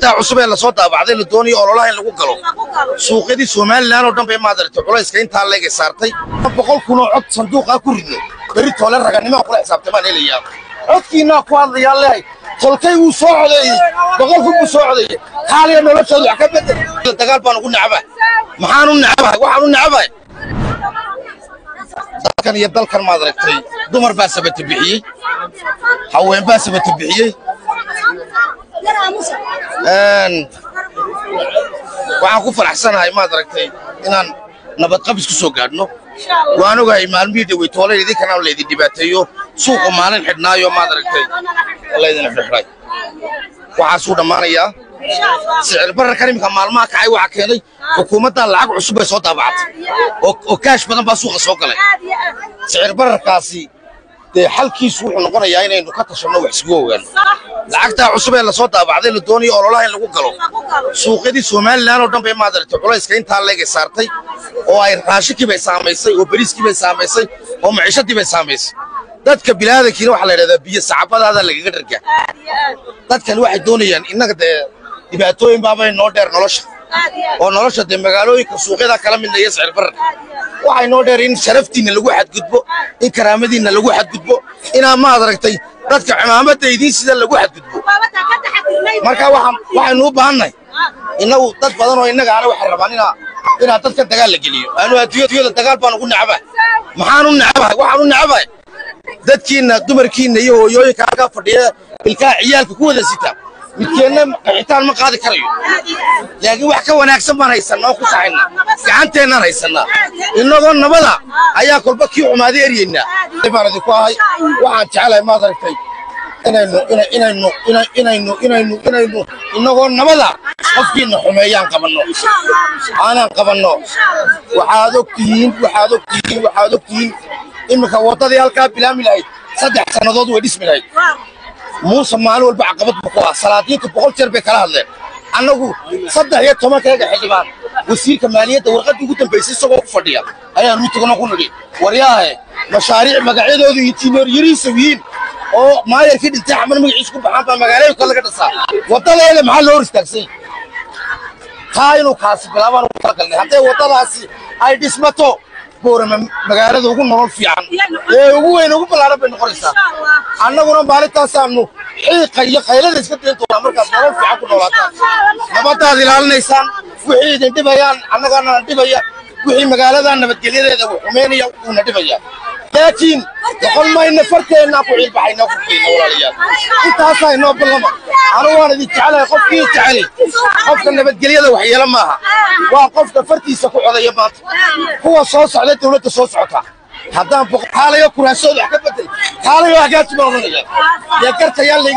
cusub ee la soo daabacday la doonayo ololaha in lagu galo suuqyadii Soomaaliland oo dhan bay maadartay culayska inta laga saartay 100 kun oo cod sanduuqa ku ridnay bari toole raganimo kula xisaabtamaan helayaa codkiina ku hadlayaa leeyahay tolkay uu soo codeeyay 100 kun uu soo codeeyay xaaliga noloshooda wax ka bedel dagaal baan ugu nacbaa maxaan u nacbaa waxaan u nacbaa dalkan iyo dalkan maadartay dumar baa sabata bixiyay haween baa sabata bixiyay waxaan ku faraxsanahay ma aragtay inaan nabad qabis ku soo gaadhno waan ogahay maalmihii dhawey tooleedii kana leedii dhibaateeyo suuqa maalin xidhnaayo ma aragtay leedina xidhay waxa soo dhamaanaya sicir bararka imika maalmaha kacay waxa keenay xukuumadda lacag cusub ay soo daabactay oo kaash badan baa suuqa soo galay sicir bararkaasi halkiisu wuxuu noqonayaa inaynu ka tashano wax isku ogaan lacagta cusub ee la soo daabacday la doonayo ololaha in lagu galo suuqyadii Soomaaliland oo dhan bay maadartay culayska inta laga saartay oo ay raashinkii bay saameysay oo bariiskii bay saameysay oo maciishadii bay saameysay dadka bilaadakiina waxa la yiraahdaa biyo sacabadaada lagaga dharga dadkan waxay doonayaan inaga dhibaatooyin baabay noo dheer nolosha oo nolosha magaalooyinka suuqyada kala mid ah sicir barar waxay noo dheer in sharaftiina lagu xadgudbo in karaamadiina lagu xadgudbo ina ma aragtay dadka cimaamada idin sida lagu xadgudbo marka waxaan u baahanay inagu dad badan oo inaga aan wax rabaan ina dadka dagaal la geliyo aanu adduunyada dagaal baan ugu nacbaa maxaan u nacbaa waxaan u nacbaa dadkiina dumarkiina iyo hooyooyinka ka fadhiya ilka ciyaalka ku wada sita midkeena xitaan ma qaadi karayo laakiin wax ka wanaagsan baan haysanaa ku saxayna gacanteena haysanaa inagoo nabada ayaa kolba kii xumaaday eriyayna ibaaradi ku ahay waxaan jecelahay ma aragtay inaynu inagoo nabada qofkiina xumeeyaan qabanno aanan qabanno waxaad ogtihiin imika wadadii halkaa bilaami lahayd 3 sanadood way dhismi lahayd موسى مالو البعقبت بقوا صلاتين تبغول تربي كلا هذا أنا أقول صدق هي توما كذا حجبان وسير كمالية ورقد يقول تنبيسي سوق فرديا أيه نوتكنا نقول لي ورياه مشاريع مقاعد هذو يتيمر يريسوين أو ما يركض التعامل ما يعيشكم بحامة مقالة وكذا كذا صار وطلع إلى محل لورس تاكسي خاين وخاص بلا ما نقول حتى وطلع سي أي دسمته بورم مقالة وقول نقول في عن هو ينقول بلا رب نقولسا أنا قرن بالتاسامنو حقيقة خيالة إسكتين تورا مركز نقول في عقول ولاتا نبضة ذلال نيسان وحيد انتباهيان أنا قرن انتباهيان وحيد مقالة أنا بتجليه ده وحميني ونتباهيان لكن يقول ما إن فرقة إننا فوحيد بحينا وفوحينا ولا ليان إنت هسا إنه بالله أنا وانا دي تعالى قفكي تعالى قفك أنا بتجليه ده وحيا لماها وقفك فرقي سكوع هذا يبات هو صوص عليه دولة صوص عطا هذا حاله يكون هالسود حكبته حاله يحاجات ما هو يا كرت يا اللي